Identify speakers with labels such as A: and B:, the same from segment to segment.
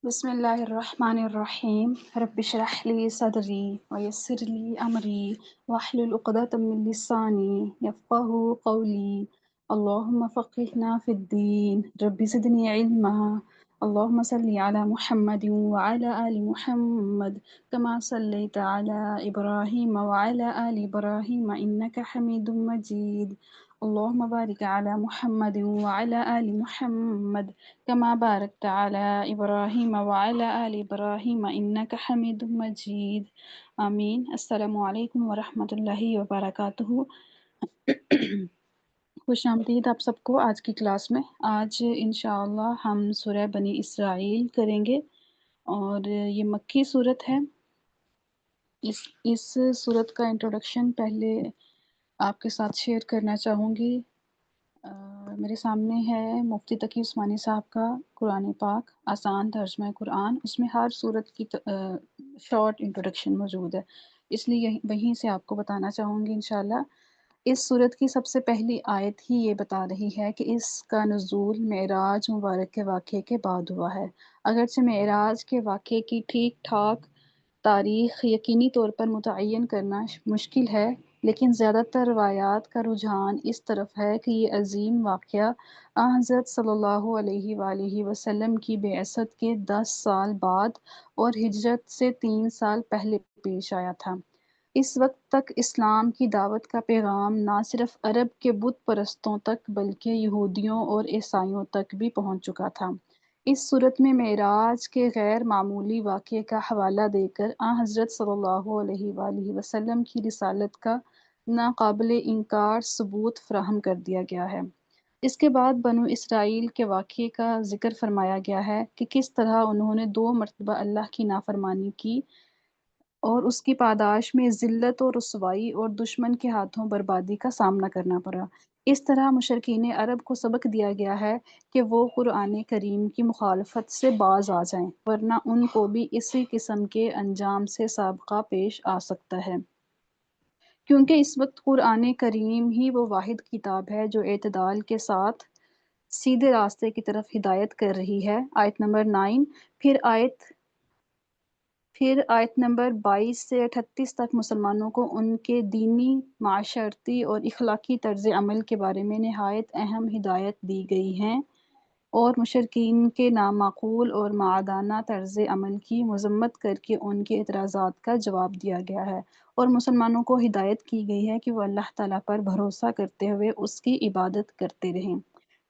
A: بسم الله الرحمن الرحيم رب اشرح لي صدري ويسر لي أمري واحلل عقدة من لساني يفقه قولي اللهم فقهنا في الدين رب زدني علما اللهم صل على محمد وعلى آل محمد كما صليت على إبراهيم وعلى آل إبراهيم إنك حميد مجيد اللهم بارك على محمد وعلى آل محمد كما باركت على إبراهيم وعلى آل إبراهيم إنك حميد مجيد آمین۔ السلام علیکم ورحمۃ اللہ وبرکاتہ۔ خوش آمدید آپ سب کو آج کی کلاس میں۔ آج انشاءاللہ ہم سورہ بنی اسرائیل کریں گے اور یہ مکی صورت ہے۔ اس صورت کا انٹروڈکشن پہلے آپ کے ساتھ شیئر کرنا چاہوں گی۔ میرے سامنے ہے مفتی تقی عثمانی صاحب کا قرآن پاک آسان ترجمہ قرآن، اس میں ہر صورت کی شارٹ انٹروڈکشن موجود ہے، اس لیے وہیں سے آپ کو بتانا چاہوں گی انشاءاللہ۔ اس صورت کی سب سے پہلی آیت ہی یہ بتا رہی ہے کہ اس کا نزول معراج مبارک کے واقعے کے بعد ہوا ہے۔ اگرچہ معراج کے واقعے کی ٹھیک ٹھاک تاریخ یقینی طور پر متعین کرنا مشکل ہے، لیکن زیادہ تر روایات کا رجحان اس طرف ہے کہ یہ عظیم واقعہ حضرت صلی اللہ علیہ وآلہ وسلم کی بعثت کے 10 سال بعد اور ہجرت سے 3 سال پہلے پیش آیا تھا۔ اس وقت تک اسلام کی دعوت کا پیغام نہ صرف عرب کے بت پرستوں تک بلکہ یہودیوں اور عیسائیوں تک بھی پہنچ چکا تھا۔ اس صورت میں معراج کے غیر معمولی واقعے کا حوالہ دے کر حضرت صلی اللہ علیہ وآلہ وسلم کی رسالت کا ناقابل انکار ثبوت فراہم کر دیا گیا ہے۔ اس کے بعد بنو اسرائیل کے واقعے کا ذکر فرمایا گیا ہے کہ کس طرح انہوں نے 2 مرتبہ اللہ کی نافرمانی کی اور اس کی پاداش میں ذلت و رسوائی اور دشمن کے ہاتھوں بربادی کا سامنا کرنا پڑا۔ اس طرح مشرکین عرب کو سبق دیا گیا ہے کہ وہ قرآن کریم کی مخالفت سے باز آ جائیں، ورنہ ان کو بھی اسی قسم کے انجام سے سابقہ پیش آ سکتا ہے۔ کیونکہ اس وقت قرآن کریم ہی وہ واحد کتاب ہے جو اعتدال کے ساتھ سیدھے راستے کی طرف ہدایت کر رہی ہے۔ آیت نمبر 9 پھر آیت نمبر 22 سے 38 تک مسلمانوں کو ان کے دینی، معاشرتی اور اخلاقی طرز عمل کے بارے میں نہایت اہم ہدایت دی گئی ہیں اور مشرکین کے نامعقول اور معادانہ طرز عمل کی مذمت کر کے ان کے اعتراضات کا جواب دیا گیا ہے، اور مسلمانوں کو ہدایت کی گئی ہے کہ وہ اللہ تعالیٰ پر بھروسہ کرتے ہوئے اس کی عبادت کرتے رہیں۔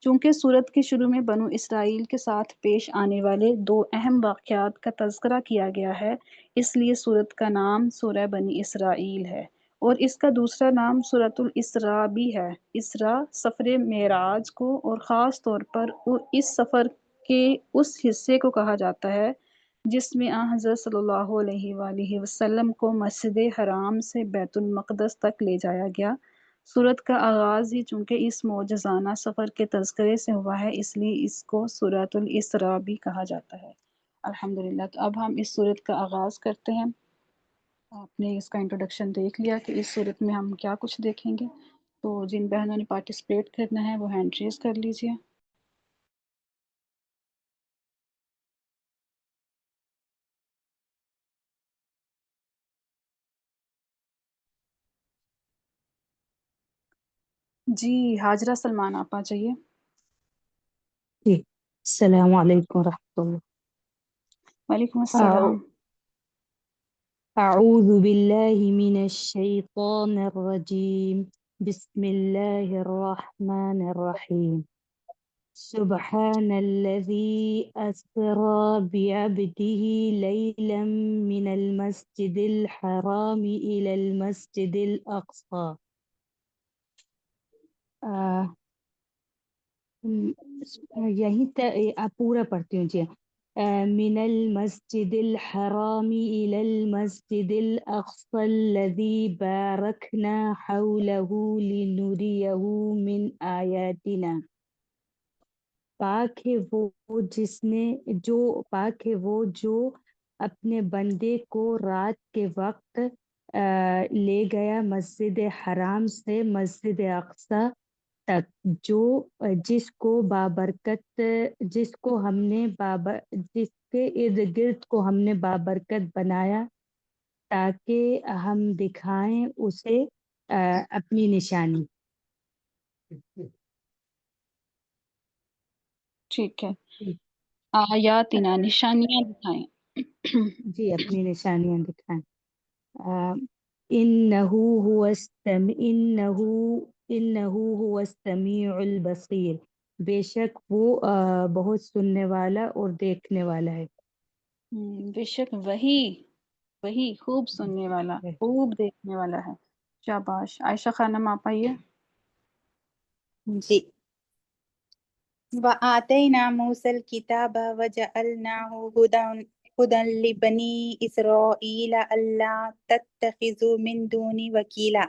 A: چونکہ سورت کے شروع میں بنو اسرائیل کے ساتھ پیش آنے والے 2 اہم واقعات کا تذکرہ کیا گیا ہے، اس لیے سورت کا نام سورہ بنی اسرائیل ہے، اور اس کا دوسرا نام سورۃ الاسراء بھی ہے۔ اسراء سفر معراج کو اور خاص طور پر اس سفر کے اس حصے کو کہا جاتا ہے جس میں حضرت صلی اللہ علیہ وآلہ وسلم کو مسجد حرام سے بیت المقدس تک لے جایا گیا۔ سورت کا آغاز ہی چونکہ اس معجزانہ سفر کے تذکرے سے ہوا ہے، اس لیے اس کو سورۃ الاسراء بھی کہا جاتا ہے۔ الحمدللہ، تو اب ہم اس سورت کا آغاز کرتے ہیں۔ آپ نے اس کا انٹروڈکشن دیکھ لیا کہ اس صورت میں ہم کیا کچھ دیکھیں گے، تو جن بہنوں نے پارٹیسپیٹ کرنا ہے وہ ہینڈ ریز کر لیجئے۔ جی حاجرہ سلمان آپ آ جائیے۔
B: جی السلام علیکم ورحمۃ
A: وعلیکم
B: اللہ۔
A: السلام۔
B: اعوذ باللہ من الشیطان الرجیم، بسم اللہ الرحمن الرحیم۔ سبحان الذي أسرى بعبده ليلا من المسجد الحرام إلى المسجد الأقصى۔ یہیں آپ پورا پڑھتی ہوں جی۔ من المسجد الحرام إلى المسجد الأقصى الذي باركنا حوله لنريه من آياتنا۔ پاک ہے وہ جس نے پاک ہے وہ جو اپنے بندے کو رات کے وقت لے گیا مسجد حرام سے مسجد اقصی تک جو جس کے ارد گرد کو ہم نے بابرکت بنایا تاکہ ہم دکھائیں اسے اپنی نشانی.
A: ٹھیک ہے. آیاتنا نشانیاں دکھائیں.
B: جی اپنی نشانیاں دکھائیں. انہو هو السمیع البصیر، بے شک وہ بہت سننے والا اور دیکھنے والا ہے.
A: بے شک وہی خوب سننے والا، خوب دیکھنے والا ہے. شاباش. عائشہ خانم آپ آئیے.
C: جی. وَآتَيْنَا مُوسَى الْكِتَابَ وَجَعَلْنَاهُ هُدًى لِبَنِي إِسْرَائِيلَ أَلَّا تَتَّخِذُوا مِن دُونِي وَكِيلًا،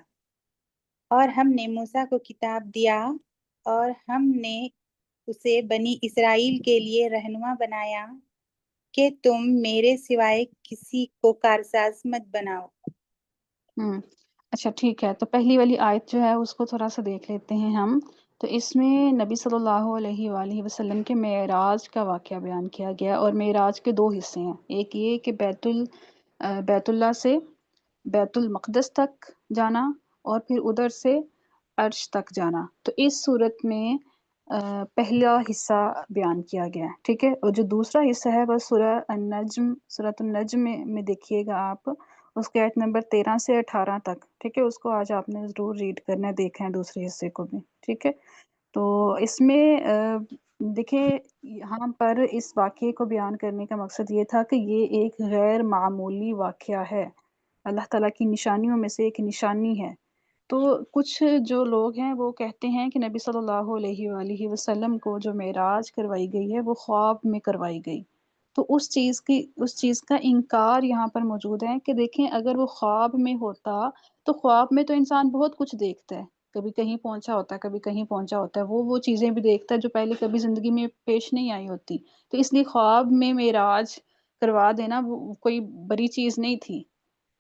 C: اور ہم نے موسیٰ کو کتاب دیا اور ہم نے اسے بنی اسرائیل کے لیے رہنما بنایا کہ تم میرے سوائے کسی کو کارساز مت بناؤ.
A: اچھا ٹھیک ہے. تو پہلی والی آیت جو ہے اس کو تھوڑا سا دیکھ لیتے ہیں ہم. تو اس میں نبی صلی اللہ علیہ وآلہ وسلم کے معراج کا واقعہ بیان کیا گیا، اور معراج کے دو حصے ہیں. ایک یہ کہ بیت اللہ سے بیت المقدس تک جانا، اور پھر ادھر سے عرش تک جانا. تو اس صورت میں پہلا حصہ بیان کیا گیا ہے. ٹھیک ہے. اور جو دوسرا حصہ ہے وہ سورۃ النجم میں دیکھیے گا آپ، اس کے آیت نمبر 13 سے 18 تک. ٹھیک ہے. اس کو آج آپ نے ضرور ریڈ کرنا ہے، دیکھیں دوسرے حصے کو بھی. ٹھیک ہے. تو اس میں دیکھیں یہاں پر اس واقعے کو بیان کرنے کا مقصد یہ تھا کہ یہ ایک غیر معمولی واقعہ ہے، اللہ تعالیٰ کی نشانیوں میں سے ایک نشانی ہے. تو کچھ جو لوگ ہیں وہ کہتے ہیں کہ نبی صلی اللہ علیہ وآلہ وسلم کو جو معراج کروائی گئی ہے وہ خواب میں کروائی گئی. تو اس چیز کا انکار یہاں پر موجود ہے کہ دیکھیں اگر وہ خواب میں ہوتا تو خواب میں تو انسان بہت کچھ دیکھتا ہے، کبھی کہیں پہنچا ہوتا ہے، کبھی کہیں پہنچا ہوتا ہے، وہ چیزیں بھی دیکھتا ہے جو پہلے کبھی زندگی میں پیش نہیں آئی ہوتی. تو اس لیے خواب میں معراج کروا دینا وہ کوئی بڑی چیز نہیں تھی.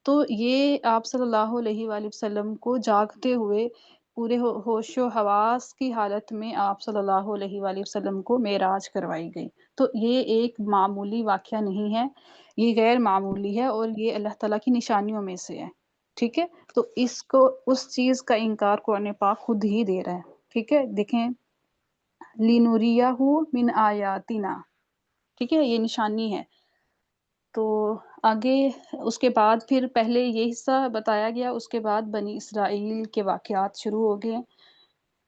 A: تو یہ آپ صلی اللہ علیہ وآلہ وسلم کو جاگتے ہوئے پورے ہوش و حواس کی حالت میں آپ صلی اللہ علیہ وآلہ وسلم کو معراج کروائی گئی. تو یہ ایک معمولی واقعہ نہیں ہے، یہ غیر معمولی ہے، اور یہ اللہ تعالیٰ کی نشانیوں میں سے ہے. ٹھیک ہے. تو اس کو اس چیز کا انکار قرآن پاک خود ہی دے رہا ہے. ٹھیک ہے. دیکھیں لِنُرِيَهُ مِنْ آیاتنا. ٹھیک ہے. یہ نشانی ہے. تو آگے اس کے بعد پھر پہلے یہ حصہ بتایا گیا، اس کے بعد بنی اسرائیل کے واقعات شروع ہو گئے.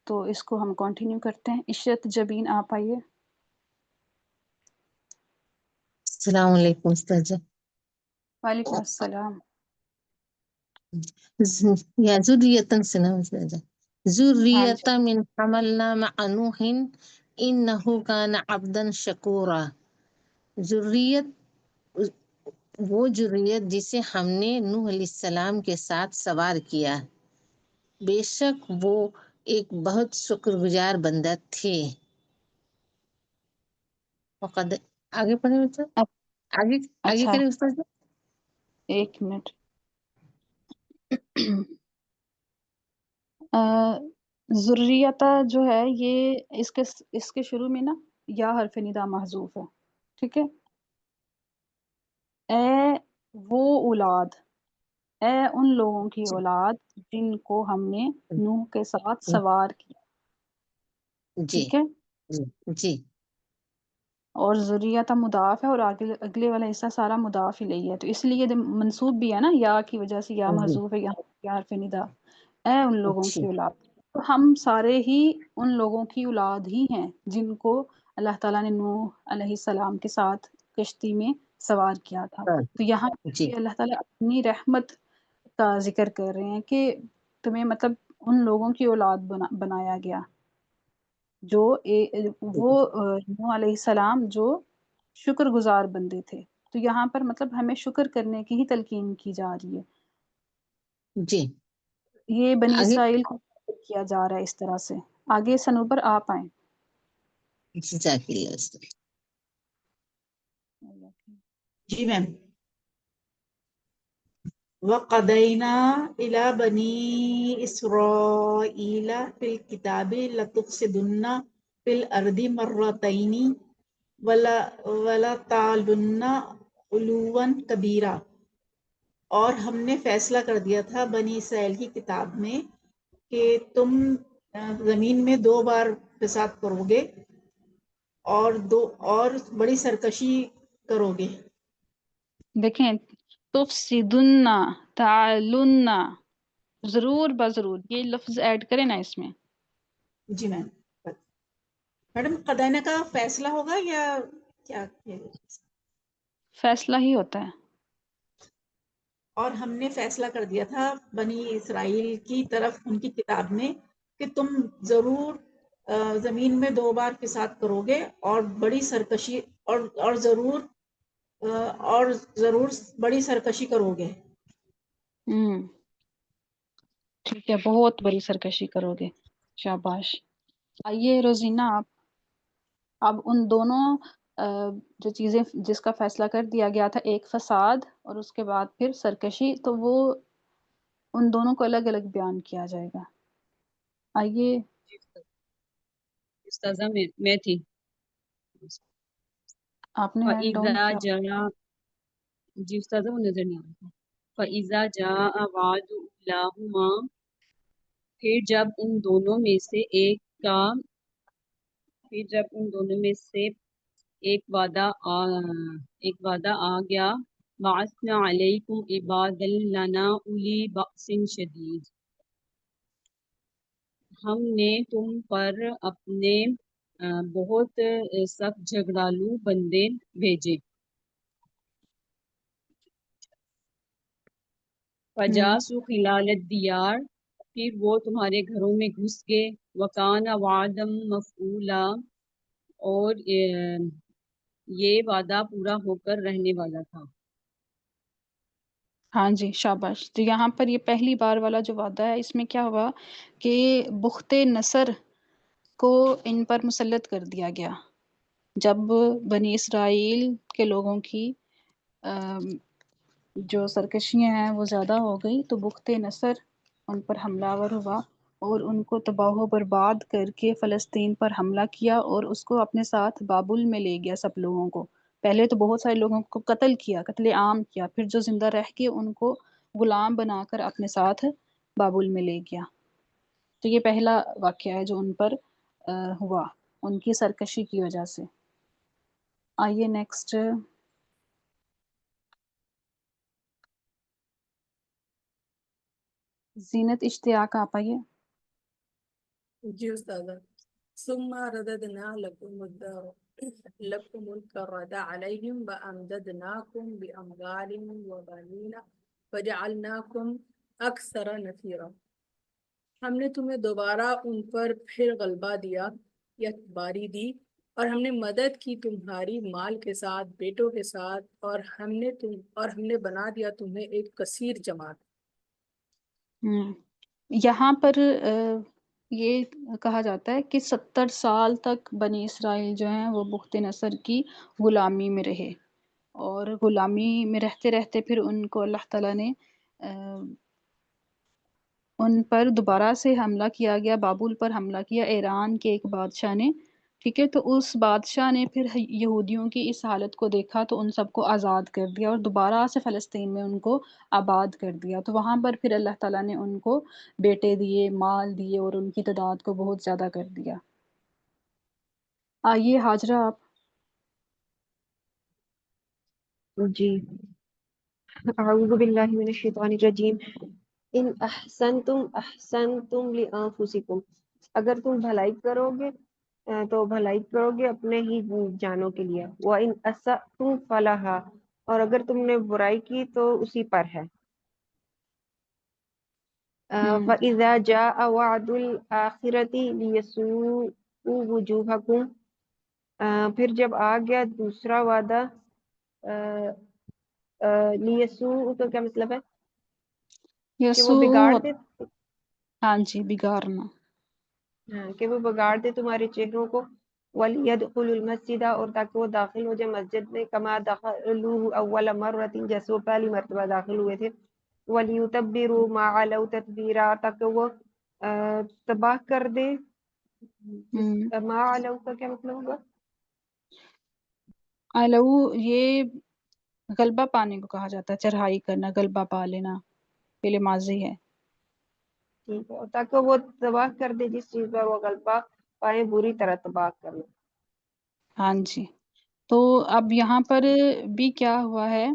A: تو اس کو ہم کنٹینیو کرتے ہیں. عشرت جبین آپ آئیے.
D: السلام علیکم استاذہ.
A: وعلیکم السلام.
D: یا ذریۃ سنا استاذہ.
A: ہاں جی.
D: ذریۃ من حملنا مع نوح انہ کان عبدا شکورا. ذریت وہ ذریت جسے ہم نے نوح علیہ السلام کے ساتھ سوار کیا، بے شک وہ ایک بہت شکر گزار بندہ تھے. وقد آگے پڑھیں استاد. آگے
A: اچھا
D: کریں استاد.
A: ایک منٹ. ذریتا جو ہے یہ اس کے شروع میں نا یا حرف ندا محذوف ہے. ٹھیک ہے. اے وہ اولاد، اے ان لوگوں کی اولاد جن کو ہم نے نوح کے ساتھ سوار کیا.
D: جی
A: ٹھیک ہے.
D: جی جی
A: اور ذریعہ مضاف ہے، اور اگلے والا حصہ سارا مضاف الیہ ہے، تو اس لیے منصوب بھی ہے نا، یا کی وجہ سے یا
D: جی
A: محذوف ہے، یا حرف ندا. اے ان لوگوں
D: اچھی
A: کی اولاد. تو ہم سارے ہی ان لوگوں کی اولاد ہی ہیں جن کو اللہ تعالیٰ نے نوح علیہ السلام کے ساتھ کشتی میں سوار کیا تھا. تو یہاں
D: جی
A: پہ اللہ تعالیٰ اپنی رحمت کا ذکر کر رہے ہیں کہ تمہیں مطلب ان لوگوں کی اولاد بنایا گیا جو وہ نوح علیہ السلام جو شکر گزار بندے تھے. تو یہاں پر مطلب ہمیں شکر کرنے کی ہی تلقین کی جا رہی ہے.
D: جی
A: یہ بنی
D: آگے.
A: اسرائیل کو کیا جا رہا ہے اس طرح سے. آگے سنوبر آپ آئیں.
D: جزاک اللہ استاد.
E: جی میم. وَقَضَيْنَا إِلَى بَنِي إِسْرَائِيلَ فِي الْكِتَابِ لَتُفْسِدُنَّ فِي الْأَرْضِ مَرَّتَيْنِ وَلَتَعْلُنَّ عُلُوًّا كَبِيرًا۔ اور ہم نے فیصلہ کر دیا تھا بنی اسرائیل کی کتاب میں کہ تم زمین میں 2 بار فساد کرو گے اور بڑی سرکشی کرو گے۔
A: دیکھیں تفسدن، تعلن، ضرور بضرور یہ لفظ ایڈ کریں نا اس میں۔
E: جی میڈم قدینہ کا فیصلہ ہوگا یا کیا؟
A: فیصلہ ہی ہوتا ہے۔
E: اور ہم نے فیصلہ کر دیا تھا بنی اسرائیل کی طرف ان کی کتاب میں کہ تم ضرور زمین میں 2 بار فساد کرو گے اور بڑی سرکشی اور ضرور بڑی سرکشی کرو گے۔
A: ٹھیک ہے، بہت بڑی سرکشی کرو گے، شاباش۔ آئیے روزینہ آپ اب ان دونوں جو چیزیں جس کا فیصلہ کر دیا گیا تھا، ایک فساد اور اس کے بعد پھر سرکشی، تو وہ ان دونوں کو الگ الگ بیان کیا جائے گا۔ آئیے
F: استاذہ میں تھی۔
A: آپ نے ہینڈ ڈاؤن
F: فَإِذَا
A: کیا۔
F: جَاءَ، جی استاذہ وہ نظر نہیں آ رہا۔ فَإِذَا جَاءَ وَعْدُ أُولَاهُمَا، پھر جب ان دونوں میں سے ایک وعدہ آ گیا، بَعَثْنَا عَلَيْكُمْ عِبَادًا لَنَا أُولِي بَأْسٍ شَدِيدٍ، ہم نے تم پر اپنے بہت سخت جھگڑالو بندے بھیجے۔ فَجَاسُوا خِلَالَ الدِّيَارِ، پھر وہ تمہارے گھروں میں گھس گئے۔ وَكَانَ وَعْدًا مَفْعُولًا، اور یہ وعدہ پورا ہو کر رہنے والا تھا۔
A: ہاں جی، شاباش۔ تو یہاں پر یہ پہلی بار والا جو وعدہ ہے، اس میں کیا ہوا کہ بخت نصر کو ان پر مسلط کر دیا گیا۔ جب بنی اسرائیل کے لوگوں کی جو سرکشیاں ہیں وہ زیادہ ہو گئی، تو بخت نصر ان پر حملہ آور ہوا اور ان کو تباہ و برباد کر کے فلسطین پر حملہ کیا اور اس کو اپنے ساتھ بابل میں لے گیا سب لوگوں کو۔ پہلے تو بہت سارے لوگوں کو قتل کیا، قتل عام کیا، پھر جو زندہ رہ کے ان کو غلام بنا کر اپنے ساتھ بابل میں لے گیا۔ تو یہ پہلا واقعہ ہے جو ان پر ہوا ان کی سرکشی کی وجہ سے۔ آئیے نیکسٹ۔ زینت اشتیاق آپ آئیے۔
G: جی استاذہ۔ ثم رددنا لكم الكرة عليهم وأمددناكم بأموال وبنين وجعلناكم أكثر نفيرا، ہم نے تمہیں دوبارہ ان پر پھر غلبہ دیا یا باری دی، اور ہم نے مدد کی تمہاری مال کے ساتھ، بیٹوں کے ساتھ، اور ہم نے بنا دیا تمہیں ایک کثیر جماعت۔
A: یہاں پر یہ کہا جاتا ہے کہ 70 سال تک بنی اسرائیل جو ہیں وہ بخت نصر کی غلامی میں رہے، اور غلامی میں رہتے رہتے پھر ان کو اللہ تعالیٰ نے ان پر دوبارہ سے حملہ کیا گیا، بابل پر حملہ کیا ایران کے ایک بادشاہ نے، ٹھیک ہے۔ تو اس بادشاہ نے پھر یہودیوں کی اس حالت کو دیکھا تو ان سب کو آزاد کر دیا اور دوبارہ سے فلسطین میں ان کو آباد کر دیا۔ تو وہاں پر پھر اللہ تعالیٰ نے ان کو بیٹے دیے، مال دیے اور ان کی تعداد کو بہت زیادہ کر دیا۔ آئیے حاجرہ آپ۔
H: جی، اعوذ باللہ من الشیطان الرجیم۔ ان احسنتم احسنتم لانفسکم، اگر تم بھلائی کرو گے تو بھلائی کرو گے اپنے ہی جانوں کے لیے۔ وَإِنْ أَسَأْتُمْ فَلَهَا، اور اگر تم نے برائی کی تو اسی پر ہے۔ فَإِذَا جَاءَ وَعْدُ الْآخِرَةِ لِيَسُوءُوا وُجُوهَكُمْ، پھر جب آ گیا دوسرا وعدہ، لیسوء کا کیا مطلب ہے؟ کہ وہ بگاڑ
A: یسوع،
H: دے،
A: ہاں جی، بگاڑنا۔
H: کہ وہ بگاڑ دے تمہارے چہروں کو۔ وَلْيَدْخُلُوا الْمَسْجِدَ، اور تاکہ وہ داخل ہو جائے مسجد میں، كَمَا دَخَلُوهُ أَوَّلَ مَرَّةٍ، جیسے وہ پہلی مرتبہ داخل ہوئے تھے۔ وَلِيُتَبِّرُوا مَا عَلَوْا تَتْبِيرًا، تاکہ وہ تباہ کر دے ما علو کا کیا مطلب ہوگا؟
A: علو یہ غلبہ پانے کو کہا جاتا ہے، چڑھائی کرنا، غلبہ پا لینا، فعل ماضی ہے۔
H: ٹھیک ہے، تاکہ وہ تباہ کر دے جس چیز پر وہ غلبہ پائے، بری طرح تباہ کر لے۔
A: ہاں جی، تو اب یہاں پر بھی کیا ہوا ہے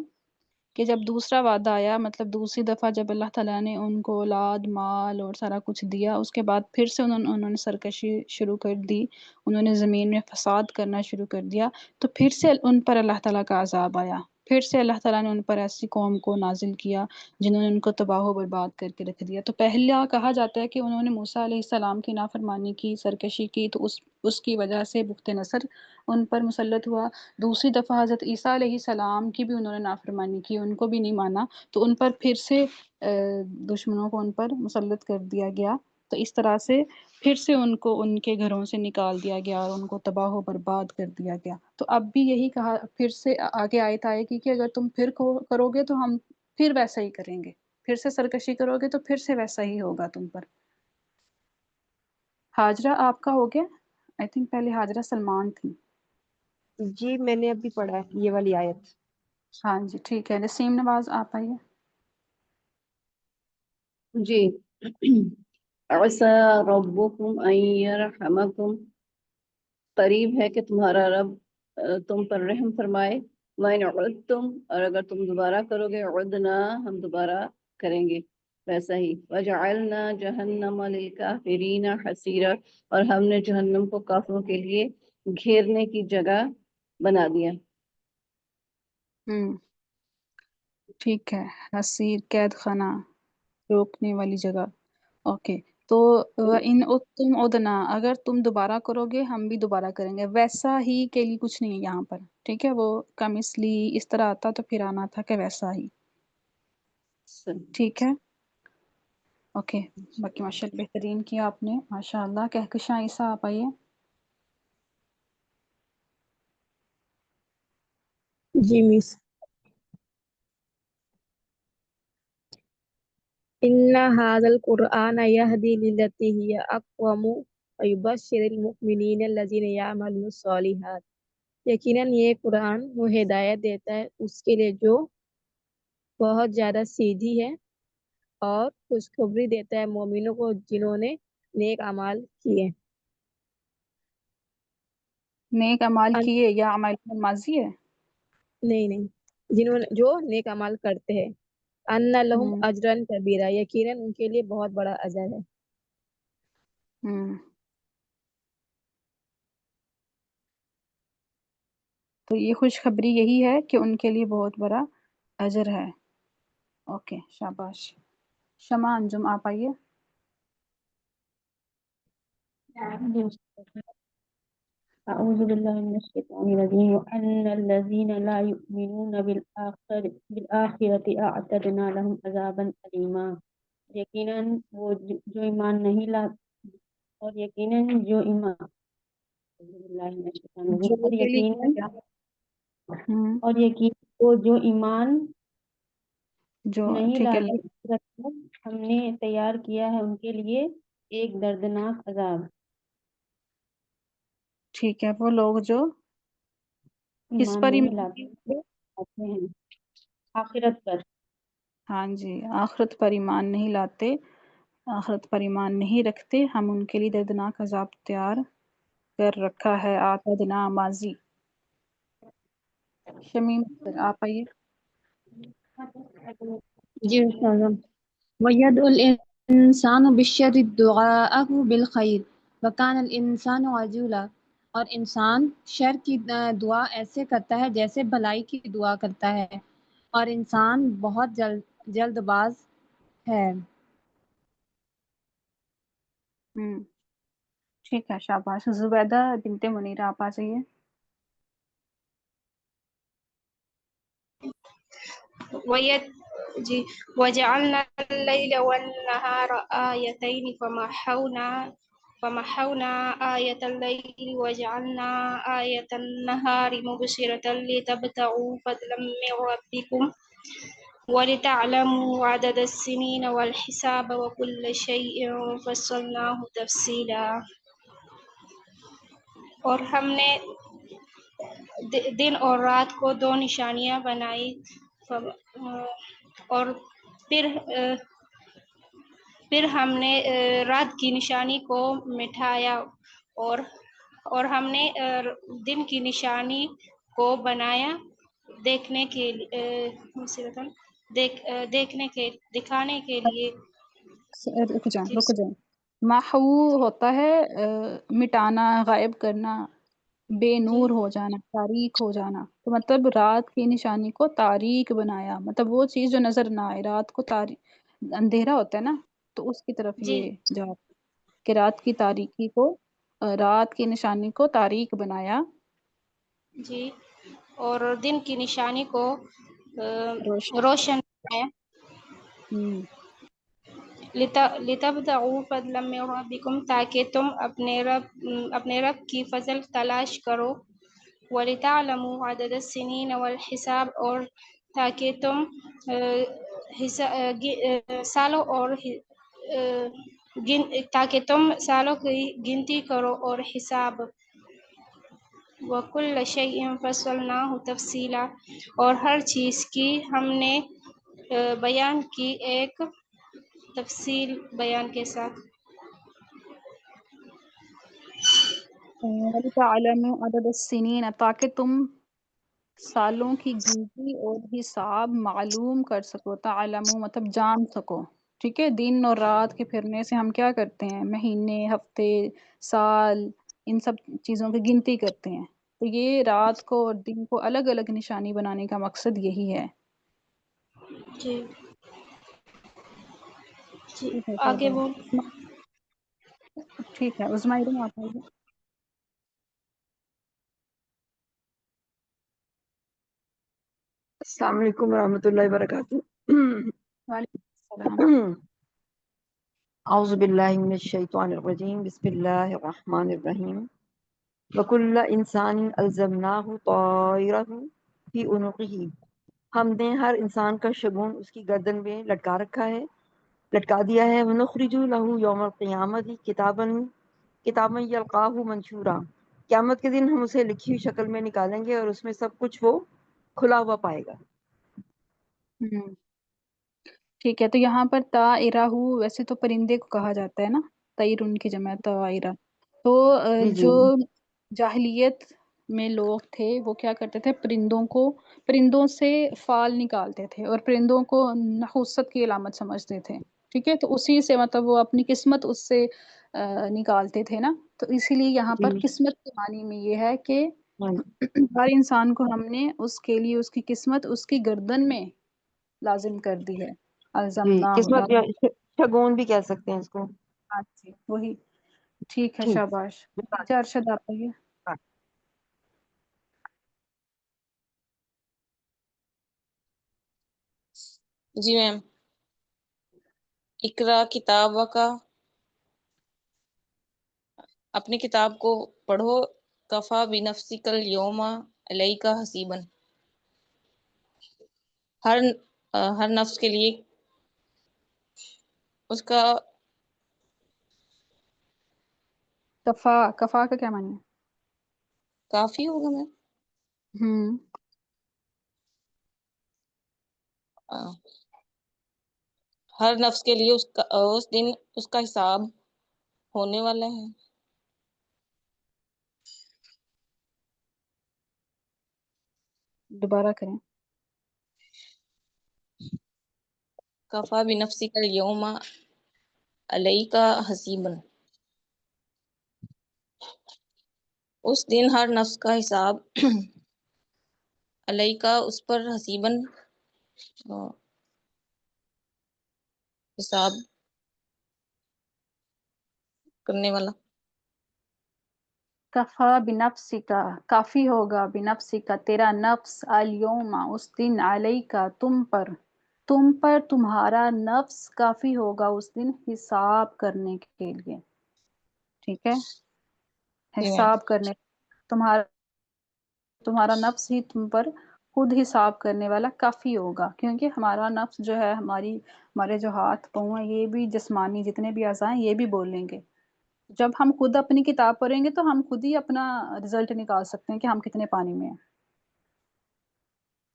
A: کہ جب دوسرا وعدہ آیا، مطلب دوسری دفعہ جب اللہ تعالیٰ نے ان کو اولاد، مال اور سارا کچھ دیا، اس کے بعد پھر سے انہوں نے سرکشی شروع کر دی، انہوں نے زمین میں فساد کرنا شروع کر دیا، تو پھر سے ان پر اللہ تعالیٰ کا عذاب آیا، پھر سے اللہ تعالیٰ نے ان پر ایسی قوم کو نازل کیا جنہوں نے ان کو تباہ و برباد کر کے رکھ دیا۔ تو پہلا کہا جاتا ہے کہ انہوں نے موسیٰ علیہ السلام کی نافرمانی کی، سرکشی کی، تو اس کی وجہ سے بخت نصر ان پر مسلط ہوا۔ دوسری دفعہ حضرت عیسیٰ علیہ السلام کی بھی انہوں نے نافرمانی کی، ان کو بھی نہیں مانا، تو ان پر پھر سے دشمنوں کو ان پر مسلط کر دیا گیا، تو اس طرح سے پھر سے ان کو ان کے گھروں سے نکال دیا گیا اور ان کو تباہ و برباد کر دیا گیا۔ تو اب بھی یہی کہا، پھر سے آگے آیت آئے گی کہ اگر تم پھر کرو گے تو ہم پھر ویسا ہی کریں گے، پھر سے سرکشی کرو گے تو پھر سے ویسا ہی ہوگا تم پر۔ ہاجرہ آپ کا ہو گیا؟ آئی تھنک پہلے ہاجرہ سلمان تھی۔
H: جی میں نے ابھی پڑھا ہے یہ والی آیت۔
A: ہاں جی ٹھیک ہے، نسیم نواز آپ آئیے۔
I: جی عسى ربكم ان يرحمكم، قریب ہے کہ تمہارا رب تم پر رحم فرمائے۔ وَإِنْ عُدْتُمْ، اور اگر تم دوبارہ کرو گے، عُدْنَا، ہم دوبارہ کریں گے ویسا ہی۔ وَجَعَلْنَا جَهَنَّمَ لِلْكَافِرِينَ حَصِيرًا، اور ہم نے جہنم کو کافروں کے لیے گھیرنے کی جگہ بنا دیا۔
A: ٹھیک ہے، حصیر، قید خانہ، روکنے والی جگہ۔ اوکے، تو ان تم ادنا، اگر تم دوبارہ کرو گے ہم بھی دوبارہ کریں گے، ویسا ہی کے لیے کچھ نہیں ہے یہاں پر، ٹھیک ہے، وہ کمسلی اس طرح آتا تو پھر آنا تھا کہ ویسا ہی، ٹھیک ہے۔ اوکے، باقی ماشاء اللہ بہترین کیا آپ نے، ماشاء اللہ۔ کہکشاں عیسیٰ آپ آئیے۔
J: جی مس، إن هذا القرآن يهدي للتي هي أقوم ويبشر المؤمنين الذين يعملون الصالحات، یقیناً یہ قرآن وہ ہدایت دیتا ہے اس کے لیے جو بہت زیادہ سیدھی ہے، اور خوشخبری دیتا ہے مومنوں کو جنہوں نے نیک اعمال کیے۔
A: نیک اعمال کیے یا اعمال ماضی ہے؟
J: نہیں، جنہوں نے جو نیک اعمال کرتے ہیں، ان لہم اجرا کبیرا، یقیناً ان کے لیے بہت بڑا اجر ہے۔
A: تو یہ خوشخبری یہی ہے کہ ان کے لیے بہت بڑا اجر ہے۔ اوکے، شاباش۔ شمع انجم آپ آئیے۔
K: أعوذ بالله من الشيطان الرجيم وأن الذين لا يؤمنون بالآخرة أعتدنا لهم عذابا أليما، یقیناً وہ جو ایمان نہیں لاتے، اور یقیناً جو ایمان وہ جو ایمان نہیں لاتے، ہم نے تیار کیا ہے ان کے لیے ایک دردناک عذاب۔
A: ٹھیک ہے، وہ لوگ جو کس پر ایمان
K: لاتے ہیں، آخرت پر۔
A: ہاں جی، آخرت پر ایمان نہیں لاتے، آخرت پر ایمان نہیں رکھتے، ہم ان کے لیے دردناک عذاب تیار کر رکھا ہے۔ آتدنا ماضی۔ شمیم آپ آئیے۔
L: جی استاذہ، وَيَدْعُ الْإِنسَانُ بِالشَّرِّ دُعَاءَهُ بِالْخَيْرِ وَكَانَ الْإِنسَانُ عَجُولًا، اور انسان شر کی دعا ایسے کرتا ہے جیسے بھلائی کی دعا کرتا ہے، اور انسان بہت جلد باز ہے۔
A: ٹھیک ہے، شاباش۔ زبیدہ بنت منیر آپ آ جائیے۔
M: وَجَعَلْنَا اللَّيْلَ وَالنَّهَارَ آيَتَيْنِ فَمَحَوْنَا آيَةَ اللَّيْلِ وَجَعَلْنَا آيَةَ النَّهَارِ مُبْصِرَةً لِتَبْتَغُوا فَضْلًا مِنْ رَبِّكُمْ وَلِتَعْلَمُوا عَدَدَ السِّنِينَ وَالْحِسَابَ وَكُلَّ شَيْءٍ فَصَّلْنَاهُ تَفْصِيلًا۔ اور ہم نے دن اور رات کو دو نشانیاں بنائی، اور پھر ہم نے رات کی نشانی کو مٹھایا، اور ہم نے دن کی نشانی کو بنایا دیکھنے کے دکھانے کے لیے۔
A: رک
M: جی
A: جائیں۔ محو ہوتا ہے مٹانا، غائب کرنا، بے نور ہو جانا، تاریک ہو جانا۔ تو مطلب رات کی نشانی کو تاریک بنایا، مطلب وہ چیز جو نظر نہ آئے، رات کو اندھیرا ہوتا ہے نا، تو اس کی طرف
M: جی
A: یہ جا کہ رات کی تاریکی کو، رات کی نشانی کو تاریک بنایا،
M: جی، اور دن کی نشانی کو
A: روشن۔
M: روشن بنایا۔
A: ہم،
M: لِتَبْتَغُوا فَضْلًا مِّن رَّبِّكُمْ، تاکہ تم اپنے رب کی فضل تلاش کرو۔ وَلِتَعْلَمُوا عَدَدَ السِّنِينَ وَالْحِسَابَ، اور تاکہ تم سالوں کی گنتی کرو اور حساب۔ وَكُلَّ شَيْءٍ فَصَّلْنَاهُ تَفْصِيلًا، اور ہر چیز کی ہم نے بیان کی ایک تفصیل بیان کے ساتھ۔
A: وَلِتَعْلَمُوا عَدَدَ السِّنِينَ، تاکہ تم سالوں کی گنتی اور حساب معلوم کر سکو۔ تعلموا مطلب جان سکو، ٹھیک ہے۔ دن اور رات کے پھرنے سے ہم کیا کرتے ہیں؟ مہینے، ہفتے، سال، ان سب چیزوں کی گنتی کرتے ہیں۔ تو یہ رات کو اور دن کو الگ الگ نشانی بنانے کا مقصد یہی ہے۔
M: جی جی،
A: ٹھیک ہے
M: آگے
A: شہباز،
M: بول۔
A: ٹھیک ہے عظمیٰ ادھر آپ آئیے۔
N: السلام علیکم ورحمۃ اللہ وبرکاتہ۔
A: وعلیکم السلام۔
N: اعوذ باللہ من الشیطان الرجیم، بسم اللہ الرحمن الرحیم۔ وکل انسان الزمناہ طائرہ فی عنقہ، ہم نے ہر انسان کا شگون اس کی گردن میں لٹکا دیا ہے۔ ونخرج لہ یوم القیامۃ کتابا یلقاہ منشورا، قیامت کے دن ہم اسے لکھی ہوئی شکل میں نکالیں گے اور اس میں سب کچھ وہ کھلا ہوا پائے گا۔
A: ٹھیک ہے، تو یہاں پر طائرہ، ویسے تو پرندے کو کہا جاتا ہے نا، طیر ان کی جمع ہے طائرہ۔ تو
N: جی جی
A: جو جاہلیت میں لوگ تھے وہ کیا کرتے تھے؟ پرندوں سے فال نکالتے تھے اور پرندوں کو نحوست کی علامت سمجھتے تھے، ٹھیک ہے۔ تو اسی سے مطلب وہ اپنی قسمت اس سے نکالتے تھے نا، تو اسی لیے یہاں
N: جی
A: پر قسمت کے معنی میں یہ ہے کہ
N: ہاں
A: ہر انسان کو ہم نے اس کے لیے اس کی قسمت اس کی گردن میں لازم کر دی ہے۔
N: جی،
A: الزمنا
N: قسمت یا شگون بھی کہہ سکتے ہیں اس کو۔
A: جی وہی، ٹھیک ہے
N: ٹھیک
A: شاباش۔ اچھا ارشد آپ آئیے۔
O: جی میم، اقرا کتابہ کا، اپنی کتاب کو پڑھو، کفا بنفسک الیوم علیک حسیبا، ہر نفس کے لیے اس کا
A: کفا کا کیا معنی ہے؟
O: کافی ہوگا میم۔ ہر نفس کے لیے اس دن اس کا حساب ہونے والا ہے۔
A: دوبارہ کریں۔
O: کفا بنفسک الیوم علیک حسیبا، اس دن ہر نفس کا حساب علیک اس پر حسیباً حساب کرنے والا۔
A: کفا بنفسکا، کافی ہوگا، بنفسکا تیرا نفس، الیوم اس دن، علیکا تم پر تمہارا نفس کافی ہوگا اس دن حساب کرنے کے لیے، ٹھیک ہے۔
O: جی میم۔
A: حساب کرنے، تمہارا نفس ہی تم پر خود حساب کرنے والا کافی ہوگا، کیونکہ ہمارا نفس جو ہے، ہمارے جو ہاتھ پاؤں ہیں، یہ بھی جسمانی جتنے بھی اعضاء ہیں یہ بھی بولیں گے۔ جب ہم خود اپنی کتاب پڑھیں گے تو ہم خود ہی اپنا رزلٹ نکال سکتے ہیں کہ ہم کتنے پانی میں ہیں۔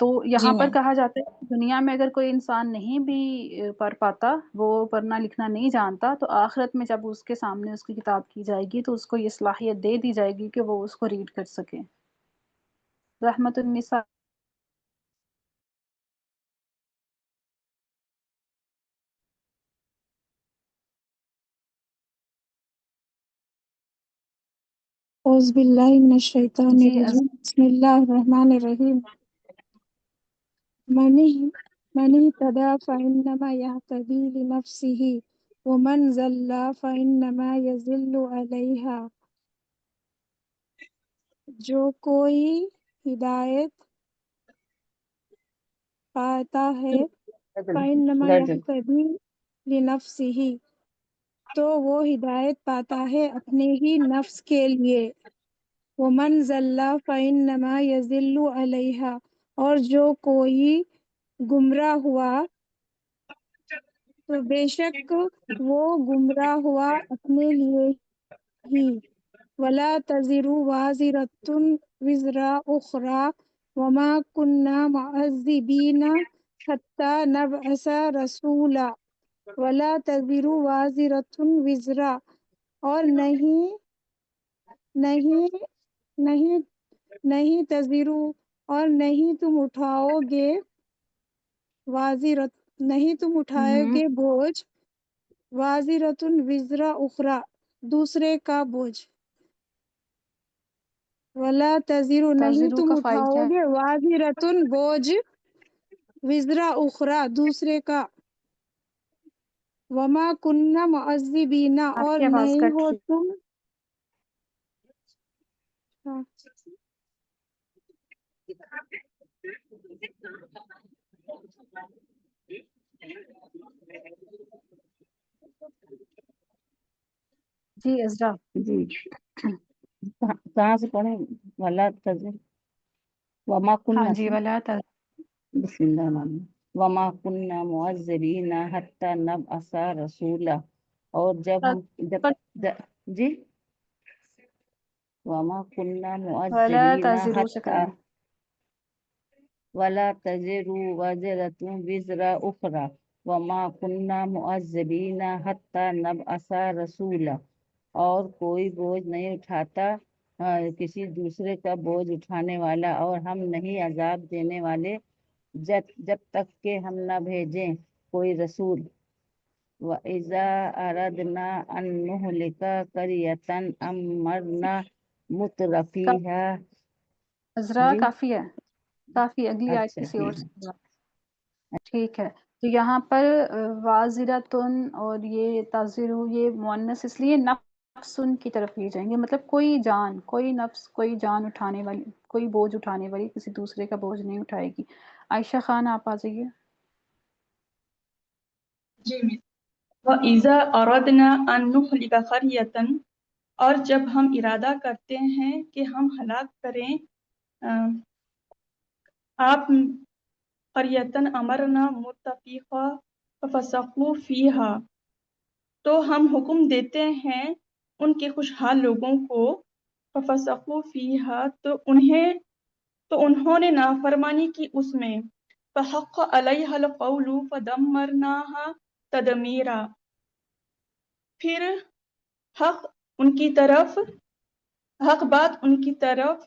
A: تو یہاں پر کہا جاتا ہے دنیا میں اگر کوئی انسان نہیں بھی پڑھ پاتا، وہ پڑھنا لکھنا نہیں جانتا، تو آخرت میں جب اس کے سامنے اس کی کتاب کی جائے گی تو اس کو یہ صلاحیت دے دی جائے گی کہ وہ اس کو ریڈ کر سکے۔ رحمت النساء۔
P: اعوذ باللہ من الشیطان
A: جی
P: الرجیم، بسم اللہ الرحمن الرحیم۔ من اهتدى فإنما يهتدي لنفسه ومن ضل فإنما يضل علیہا۔ جو کوئی ہدایت پاتا ہے فإنما يهتدي لنفسه، تو وہ ہدایت پاتا ہے اپنے ہی نفس کے لیے۔ ومن ضل فإنما يضل علیہا، اور جو کوئی گمراہ ہوا تو بے شک وہ گمراہ ہوا اپنے لیے ہی۔ ولا تزر وازرة وزر أخرى وما كنا معذبين حتى نبعث رسولا۔ ولا تزر وازرة وزر، اور نہیں تزر، اور نہیں تم اٹھاؤ گے، وازرت نہیں تم اٹھائے گے بوجھ، وازرتن وزر اخرى دوسرے کا بوجھ۔ ولا تزر، نہیں
A: تزرو
P: تم
A: کا فائل
P: اٹھاؤ
A: کیا ہے؟
P: گے، وازرتن بوجھ، وزر اخرى دوسرے کا۔ وما کننا معذبین،
A: آپ
P: اور
A: کی آواز
P: نہیں
A: کٹ
P: ہو
A: رہی۔
P: تم
A: جی عذرا۔
O: جی کہاں سے پڑھیں؟ ولا تزر وما
A: ہاں
O: کننا
A: جی،
O: سے،
A: ولا
O: بسم اللہ الرحمن الرحیم۔ وما کننا معذبین حتی نبعث رسولا، اور جب ہم جی وما کننا
A: ولا
O: معذبین
A: تزرو سے
O: حتی
A: کریں۔
O: ولا تزر وازرة وزر أخرى وما كنا معذبين حتى نبعث رسولا، اور کوئی بوجھ نہیں اٹھاتا کسی دوسرے کا بوجھ اٹھانے والا، اور ہم نہیں عذاب دینے والے جب تک کہ ہم نہ بھیجیں کوئی رسول۔ وَإِذَا أَرَدْنَا أَن نُهْلِكَ قَرْيَةً أَمَّرْنَا مُتْرَفِيهَا۔
A: عذرا
O: جی
A: کافی ہے، کافی، اگلی آیت
O: اچھا
A: کسی اور
O: ٹھیک
A: سے۔ ٹھیک ہے، تو یہاں پر وازرتن اور یہ تازرو، یہ مؤنث اس لیے نفسن کی طرف لیے جائیں گے، مطلب کوئی جان، کوئی نفس، کوئی جان اٹھانے والی، کوئی بوجھ اٹھانے والی کسی دوسرے کا بوجھ نہیں اٹھائے گی۔ عائشہ خان آپ آ جائیے۔
Q: جی وَإِذَا أَرَدْنَا أَن نُهْلِكَ قَرْيَةً، اور جب ہم ارادہ کرتے ہیں کہ ہم ہلاک کریں آپ قَرْيَةً أَمَرْنَا مُتَّفِقًا فَفَسَقُوا فِيهَا، تو ہم حکم دیتے ہیں ان کے خوشحال لوگوں کو، فَفَسَقُوا فِيهَا، تو انہوں نے نافرمانی کی اس میں، فَحَقَّ عَلَيْهَا الْقَوْلُ فَدَمَّرْنَاهَا تَدْمِيرًا، پھر حق بات ان کی طرف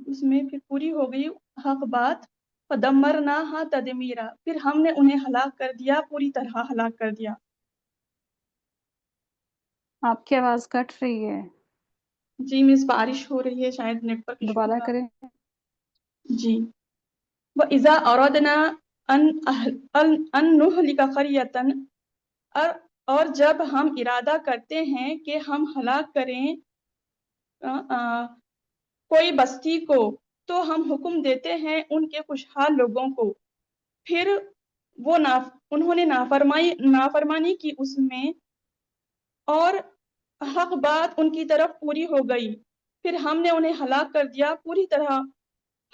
Q: اس میں پھر پوری ہو گئی حق بات، فَدَمَّرْنَاهَا تَدْمِيرًا، پھر ہم نے انہیں ہلاک کر دیا، پوری طرح ہلاک کر دیا۔
A: آپ کی آواز کٹ رہی ہے،
Q: جی مس بارش ہو رہی ہے، شاید نیٹ ورک ایشو
A: دوبارہ
Q: ہوگا۔
A: کریں۔
Q: جی وَإِذَا أَرَدْنَا أَن نُهْلِكَ قَرْيَةً، اور جب ہم ارادہ کرتے ہیں کہ ہم ہلاک کریں کوئی بستی کو، تو ہم حکم دیتے ہیں ان کے خوشحال لوگوں کو، پھر وہ انہوں نے نافرمانی کی اس میں، اور حق بات ان کی طرف پوری ہو گئی، پھر ہم نے انہیں ہلاک کر دیا پوری طرح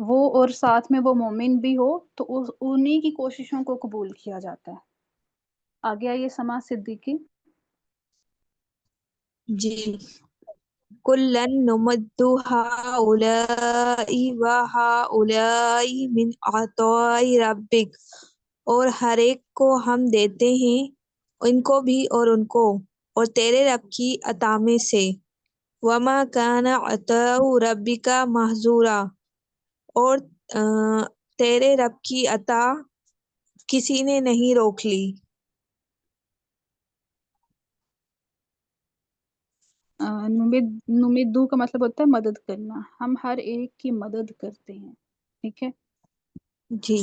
A: وہ اور ساتھ میں وہ مومن بھی ہو تو انہی کی کوششوں کو قبول کیا جاتا ہے۔ آگے آئیے سما صدیقی۔
J: جی کلن نمد ہؤلاء وہؤلاء من عطاء ربک، اور ہر ایک کو ہم دیتے ہیں، ان کو بھی اور ان کو، اور تیرے رب کی عطا میں سے۔ وما کان عطاء ربک محظورا، اور تیرے رب کی عطا کسی نے نہیں روک لی۔
A: نمدو کا مطلب ہوتا ہے مدد کرنا، ہم ہر ایک کی مدد کرتے ہیں، ٹھیک ہے،
J: جی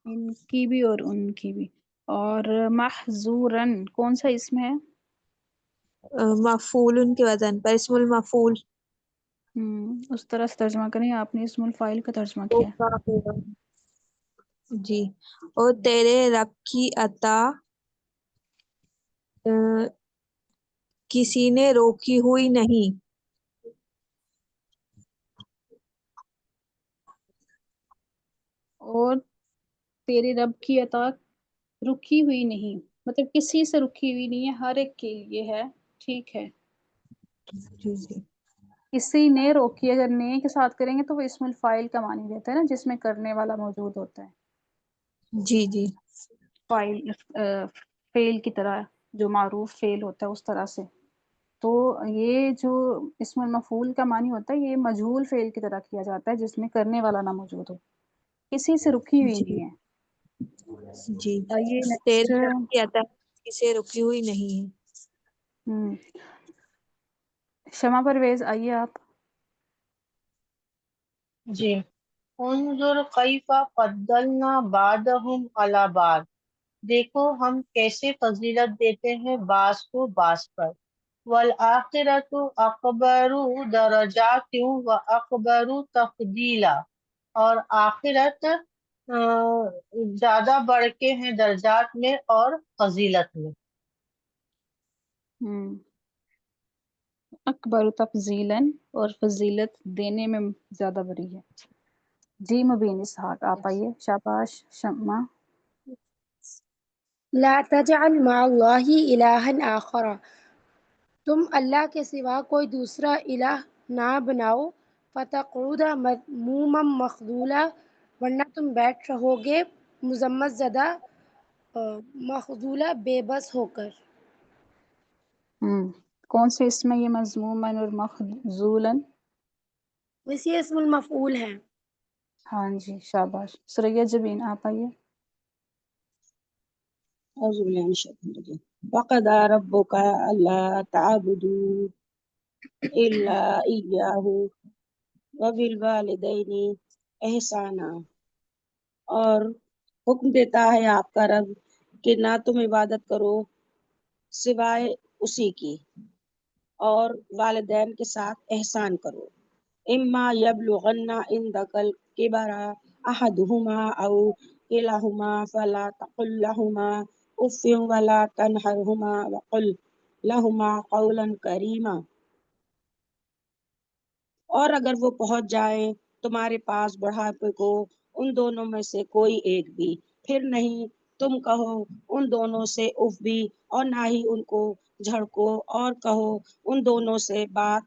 A: ان کی بھی اور ان کی بھی۔ اور محظورن کون سا اسم ہے؟
J: مفعول کے وزن پر، اسم المفعول۔
A: اس طرح سے ترجمہ کریں، آپ نے اسم الفاعل کا ترجمہ کیا ہے۔
J: جی اور تیرے رب کی عطا کسی نے روکی ہوئی نہیں۔
A: اور تیرے رب کی عطا رکی ہوئی نہیں، مطلب کسی سے رکی ہوئی نہیں ہے، ہر ایک کے لیے ہے، ٹھیک ہے۔
J: جی جی
A: کسی نے روکی، اگر نے کے ساتھ کریں گے تو وہ اسم الفاعل کا معنی دیتا ہے نا، جس میں کرنے والا موجود ہوتا ہے،
J: جی جی
A: فاعل فعل کی طرح، جو معروف فعل ہوتا ہے اس طرح سے۔ تو یہ جو اسم المفعول کا معنی ہوتا ہے، یہ مجہول فعل کی طرح کیا جاتا ہے جس میں کرنے والا نہ موجود ہو، کسی سے رکی ہوئی
J: جی
A: نہیں ہے۔
J: جی
A: آئیے نیکسٹ۔
J: تیرے رب کی عطا کسی سے رکی ہوئی نہیں ہے۔
A: شمع پرویز آئیے آپ۔
R: جی انظر کیف فضلنا بعضهم علی بعض، دیکھو ہم کیسے فضیلت دیتے ہیں بعض کو بعض پر۔ والآخرۃ اکبر درجات واکبر تفضیلا، اور آخرت زیادہ بڑھ کے ہیں درجات میں اور فضیلت میں۔
A: اکبر تفضیلاً، اور فضیلت دینے میں زیادہ بڑی ہے۔ جی مبین اسحاق آپ آئیے، شاباش شمع۔
S: لا تجعل مع اللہ الہا آخر، تم اللہ کے سوا کوئی دوسرا الہ نہ بناؤ، فتقعد مذموما مخذولا، ورنہ تم بیٹھ رہو گے مذمت زدہ، مخذولا بے بس ہو کر۔
A: کون سے اسم ہے یہ مذموماً اور مخذولاً؟
S: اسی اسم المفعول ہے۔
A: ہاں جی شاباش۔ سریا جبین آپ آئیے۔
K: اعوذ باللہ من الشیطان الرجیم۔ وقضى ربك الا تعبدوا الا اياه وبالوالدین احسانا، اور حکم دیتا ہے آپ کا رب کہ نہ تم عبادت کرو سوائے اسی کی، اور والدین کے ساتھ احسان کرو۔ اما یبلغن عندک الکبر احدہما او کلاہما فلا تقل لہما اف ولا تنہرہما وقل لہما قولا کریما، اور اگر وہ پہنچ جائیں تمہارے پاس بڑھاپے کو ان دونوں میں سے کوئی ایک بھی، پھر نہیں تم کہو ان دونوں سے اف بھی، اور نہ ہی ان کو جھڑکو، اور کہو ان دونوں سے بات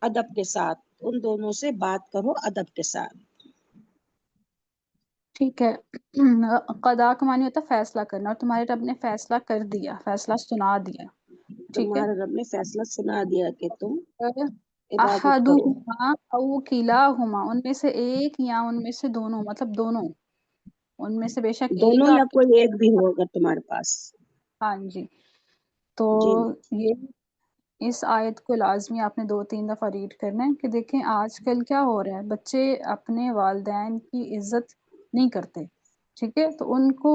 K: ادب کے ساتھ، ان دونوں سے بات کرو ادب کے ساتھ۔
A: ٹھیک ہے۔ قضا کا معنی ہوتا ہے فیصلہ کرنا، اور تمہارے رب نے فیصلہ کر دیا، فیصلہ سنا دیا، ٹھیک ہے۔
K: تمہارے رب نے فیصلہ سنا دیا کہ تم عبادت کرو۔
A: احدہما او کلاہما، ان میں سے ایک یا ان میں سے دونوں، مطلب دونوں، ان میں سے بے شک
K: دونوں
A: ایک
K: یا
A: آپ کے،
K: کوئی ایک بھی ہو اگر تمہارے پاس۔
A: ہاں جی۔ تو
K: جی
A: یہ اس آیت کو لازمی آپ نے 2-3 دفعہ ریڈ کرنا ہے کہ دیکھیں آج کل کیا ہو رہا ہے، بچے اپنے والدین کی عزت نہیں کرتے، ٹھیک ہے۔ تو ان کو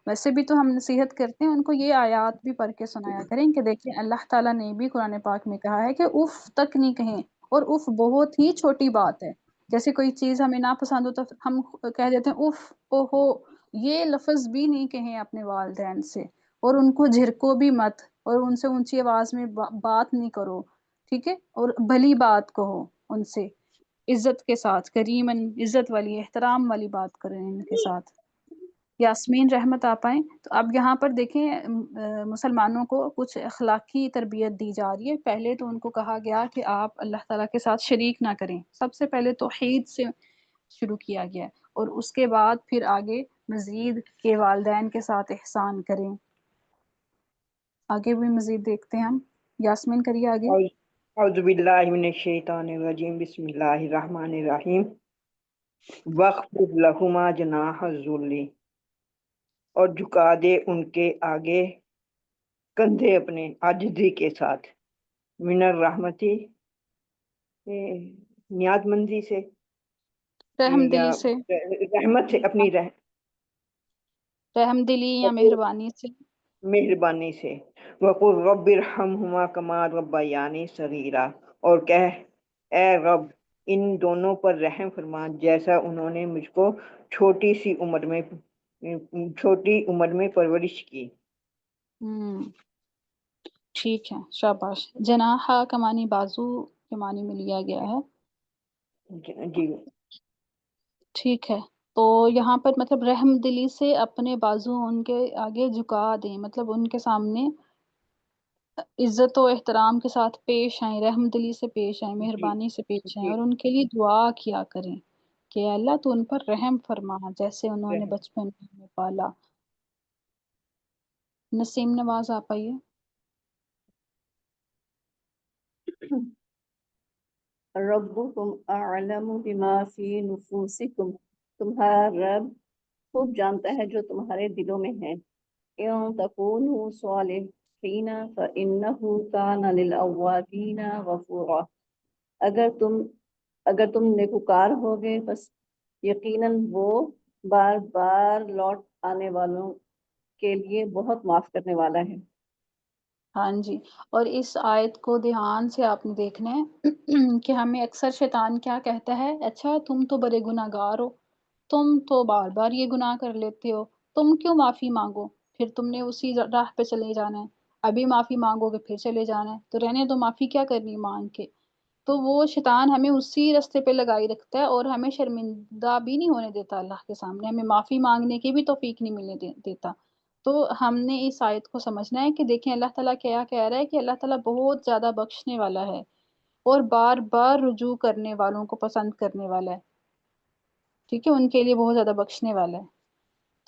A: ویسے بھی تو ہم نصیحت کرتے ہیں، ان کو یہ آیات بھی پڑھ کے سنایا کریں کہ دیکھیں اللہ تعالیٰ نے بھی قرآن پاک میں کہا ہے کہ اف تک نہیں کہیں، اور اف بہت ہی چھوٹی بات ہے۔ جیسے کوئی چیز ہمیں نا پسند ہو تو ہم کہہ دیتے ہیں اف، اوہو، یہ لفظ بھی نہیں کہیں اپنے والدین سے، اور ان کو جھڑکو بھی مت، اور ان سے اونچی آواز میں بات نہیں کرو، ٹھیک ہے، اور بھلی بات کہو ان سے۔ عزت کے ساتھ، کریمن عزت والی احترام والی بات کریں ان کے ساتھ۔ یاسمین رحمت آپ آئیں۔ تو اب یہاں پر دیکھیں مسلمانوں کو کچھ اخلاقی تربیت دی جا رہی ہے۔ پہلے تو ان کو کہا گیا کہ آپ اللہ تعالیٰ کے ساتھ شریک نہ کریں، سب سے پہلے توحید سے شروع کیا گیا ہے، اور اس کے بعد پھر آگے مزید کے والدین کے ساتھ احسان کریں۔ آگے بھی مزید دیکھتے ہیں ہم۔ یاسمین کریے آگے۔
N: اعوذ باللہ من الشیطان الرجیم، بسم اللہ الرحمن الرحیم۔ وَاخْفِضْ لَهُمَا جَنَاحَ الذُّلِّ، اور جھکا دے ان کے آگے کندھے اپنے عاجزی کے ساتھ، من الرحمتی نیاز مندی سے
A: رحم
N: یا
A: دلی سے،
N: رحمت سے، اپنی
A: رحم دلی یا مہربانی سے،
N: مہربانی سے۔ وَقُلْ رَبِّ ارْحَمْهُمَا كَمَا رَبَّيَانِي صَغِيرًا، اور کہہ اے رب ان دونوں پر رحم فرما جیسا انہوں نے مجھ کو چھوٹی عمر میں پرورش کی۔
A: ٹھیک ہے، شاباش۔ جناحہ کا معنی بازو کے معنی میں لیا گیا ہے۔
N: جی
A: ٹھیک ہے، تو یہاں پر مطلب رحم دلی سے اپنے بازو ان کے آگے جھکا دیں، مطلب ان کے سامنے عزت و احترام کے ساتھ پیش آئیں، رحم دلی سے پیش آئیں، مہربانی سے پیش آئیں، اور ان کے لیے دعا کیا کریں کہ اللہ تو ان پر رحم فرما جیسے انہوں نے بچپن میں پالا۔ نسیم نواز آپ آئیے۔
I: ربکم اعلم بما فی نفوسکم، تمہارا رب خوب جانتا ہے جو تمہارے دلوں میں ہے۔ ان تکونوا صالحین فانہ کان للاوابین غفورا، اگر تم نیکوکار ہوگے بس یقیناً وہ بار بار لوٹ آنے والوں کے لیے بہت معاف کرنے والا ہے۔
A: ہاں جی، اور اس آیت کو دھیان سے آپ نے دیکھنا ہے کہ ہمیں اکثر شیطان کیا کہتا ہے، اچھا تم تو بڑے گناہ گار ہو، تم تو بار بار یہ گناہ کر لیتے ہو، تم کیوں معافی مانگو، پھر تم نے اسی راہ پہ چلے جانا ہے، ابھی معافی مانگو گے پھر چلے جانا ہے، تو رہنے دو، معافی کیا کرنی مانگ کے۔ تو وہ شیطان ہمیں اسی رستے پہ لگائی رکھتا ہے، اور ہمیں شرمندہ بھی نہیں ہونے دیتا اللہ کے سامنے، ہمیں معافی مانگنے کی بھی توفیق نہیں ملنے دیتا۔ تو ہم نے اس آیت کو سمجھنا ہے کہ دیکھیں اللہ تعالیٰ کیا کہہ رہا ہے کہ اللہ تعالیٰ بہت زیادہ بخشنے والا ہے اور بار بار رجوع کرنے والوں کو پسند کرنے والا ہے، ٹھیک ہے، ان کے لیے بہت زیادہ بخشنے والا ہے۔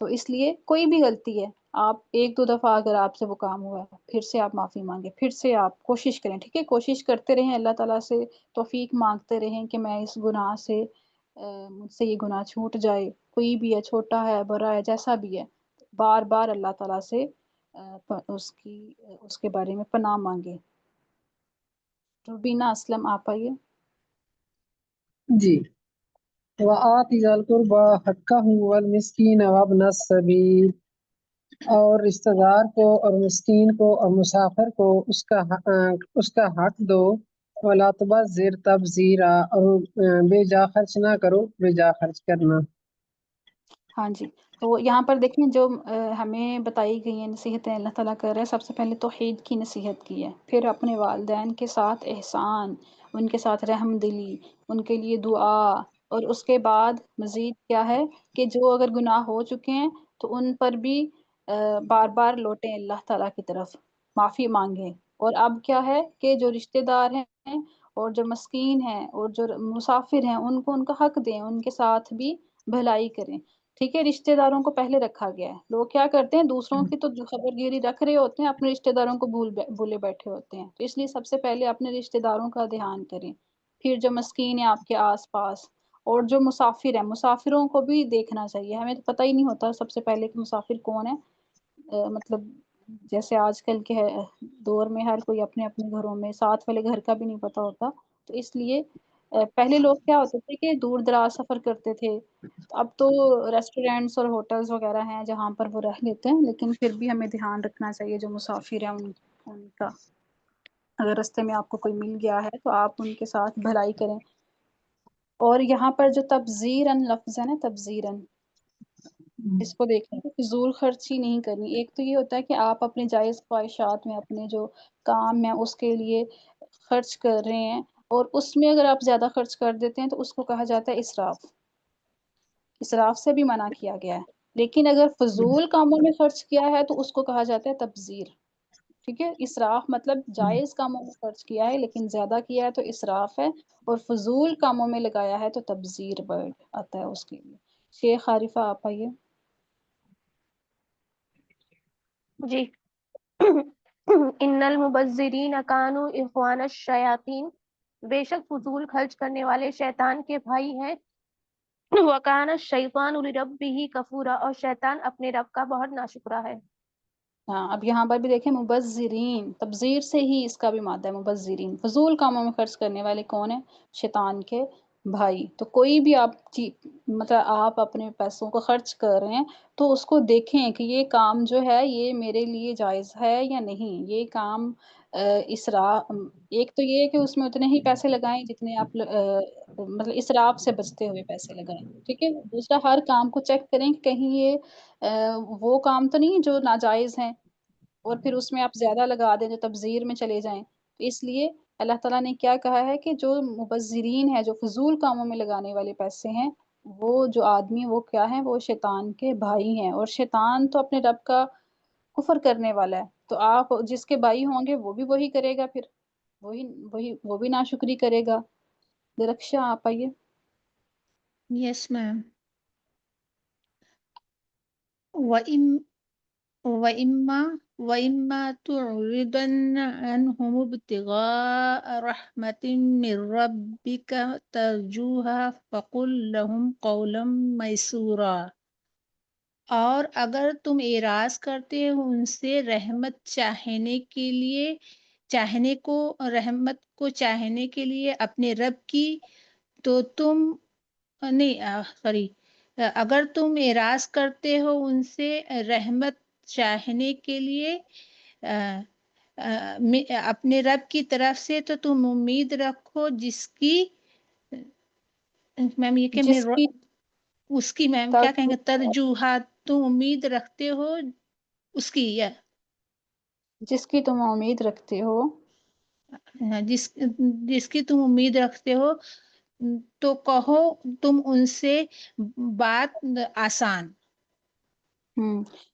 A: تو اس لیے کوئی بھی غلطی ہے، آپ ایک دو دفعہ اگر آپ سے وہ کام ہوا ہے، پھر سے آپ معافی مانگیں، پھر سے آپ کوشش کریں، ٹھیک ہے، کوشش کرتے رہیں، اللہ تعالیٰ سے توفیق مانگتے رہیں کہ میں اس گناہ سے مجھ سے یہ گناہ چھوٹ جائے، کوئی بھی ہے، چھوٹا ہے بڑا ہے جیسا بھی ہے، بار بار اللہ تعالیٰ سے اس کے بارے میں پناہ مانگے۔ روبینہ اسلم آپ آئیے۔
B: جی، وآت ذا القربى حقہ والمسکین وابن السبیل، اور رشتہ دار کو اور مسکین کو اور مسافر کو اس کا حق دو، ولا تبذر تبذیرا، اور بے جا خرچ نہ کرو بے جا خرچ کرنا۔
A: ہاں جی، تو یہاں پر دیکھیں جو ہمیں بتائی گئی ہیں نصیحتیں اللہ تعالیٰ کر رہے ہیں، سب سے پہلے توحید کی نصیحت کی ہے، پھر اپنے والدین کے ساتھ احسان، ان کے ساتھ رحم دلی، ان کے لیے دعا، اور اس کے بعد مزید کیا ہے کہ جو اگر گناہ ہو چکے ہیں تو ان پر بھی بار بار لوٹیں اللہ تعالیٰ کی طرف، معافی مانگیں، اور اب کیا ہے کہ جو رشتہ دار ہیں اور جو مسکین ہیں اور جو مسافر ہیں ان کو ان کا حق دیں، ان کے ساتھ بھی بھلائی کریں، ٹھیک ہے۔ رشتہ داروں کو پہلے رکھا گیا ہے، لوگ کیا کرتے ہیں دوسروں کی تو خبر گیری رکھ رہے ہوتے ہیں، اپنے رشتہ داروں کو بھولے بیٹھے ہوتے ہیں، تو اس لیے سب سے پہلے اپنے رشتہ داروں کا دھیان کریں، پھر جو مسکین ہے آپ کے آس پاس، اور جو مسافر ہیں مسافروں کو بھی دیکھنا چاہیے، ہمیں تو پتہ ہی نہیں ہوتا سب سے پہلے کہ مسافر کون ہے، مطلب جیسے آج کل کے دور میں ہر کوئی اپنے اپنے گھروں میں، ساتھ والے گھر کا بھی نہیں پتہ ہوتا، تو اس لیے پہلے لوگ کیا ہوتے تھے کہ دور دراز سفر کرتے تھے، اب تو ریسٹورینٹس اور ہوٹلز وغیرہ ہیں جہاں پر وہ رہ لیتے ہیں، لیکن پھر بھی ہمیں دھیان رکھنا چاہیے جو مسافر ہیں ان کا، اگر راستے میں آپ کو کوئی مل گیا ہے تو آپ ان کے ساتھ بھلائی کریں۔ اور یہاں پر جو تبذیراً لفظ ہے نا، تبذیراً، اس کو دیکھیں کہ فضول خرچی نہیں کرنی۔ ایک تو یہ ہوتا ہے کہ آپ اپنے جائز خواہشات میں، اپنے جو کام میں اس کے لیے خرچ کر رہے ہیں، اور اس میں اگر آپ زیادہ خرچ کر دیتے ہیں تو اس کو کہا جاتا ہے اسراف. اسراف سے بھی منع کیا گیا ہے. لیکن اگر فضول کاموں میں خرچ کیا ہے تو اس کو کہا جاتا ہے تبذیر. ٹھیک ہے، اسراف مطلب جائز کاموں میں خرچ کیا ہے لیکن زیادہ کیا ہے تو اسراف ہے، اور فضول کاموں میں لگایا ہے تو تبذیر ورڈ آتا ہے اس کے لیے. شیخ عارفہ آپ آئیے.
H: جی. ان المبذرین کانوا اخوان الشیاطین، بے شک فضول خرچ کرنے والے شیطان کے بھائی ہیں. وکان الشیطان لربہ کفورا، اور شیطان اپنے رب کا بہت ناشکرا ہے.
A: ہاں، اب یہاں پر بھی دیکھیں مبذرین، تبذیر سے ہی اس کا بھی مادہ ہے مبذرین. فضول کاموں میں خرچ کرنے والے کون ہیں؟ شیطان کے بھائی. تو کوئی بھی آپ مطلب آپ اپنے پیسوں کو خرچ کر رہے ہیں تو اس کو دیکھیں کہ یہ کام جو ہے یہ میرے لیے جائز ہے یا نہیں. یہ کام اسراف، ایک تو یہ ہے کہ اس میں اتنے ہی پیسے لگائیں جتنے آپ مطلب اسراف سے بچتے ہوئے پیسے لگائیں. ٹھیک ہے. دوسرا، ہر کام کو چیک کریں کہ کہیں یہ وہ کام تو نہیں جو ناجائز ہیں اور پھر اس میں آپ زیادہ لگا دیں جو تبذیر میں چلے جائیں. تو اس لیے اللہ تعالیٰ نے کیا کہا ہے کہ جو مبذرین ہے، جو فضول کاموں میں لگانے والے پیسے ہیں، وہ جو آدمی وہ کیا ہیں؟ وہ شیطان کے بھائی ہیں. اور شیطان تو اپنے رب کا کفر کرنے والا ہے. تو آپ جس کے بھائی ہوں گے وہ بھی وہی کرے گا، پھر وہ بھی ناشکری کرے گا. درخشا آپ آئیے.
C: یس میم. وَإِمَّا تُعْرِضَنَّ عَنْهُمُ ابْتِغَاءَ رَحْمَةٍ مِّن رَّبِّكَ تَرْجُوهَا فَقُل لَّهُمْ قَوْلًا مَيْسُورًا. اور اگر تم اعراض کرتے ہو ان سے رحمت چاہنے کے لیے اپنے رب کی، تو تم اگر تم اعراض کرتے ہو ان سے رحمت چاہنے کے لیے اپنے رب کی طرف سے، تو تم امید رکھو جس کی میم یہ کہ
A: جس کی
C: اس کی میم کیا کہیں گے ترجوحات، تم امید رکھتے ہو اس کی، یا
A: جس کی تم امید رکھتے ہو،
C: جس کی تم امید رکھتے ہو، تو کہو تم ان سے بات آسان.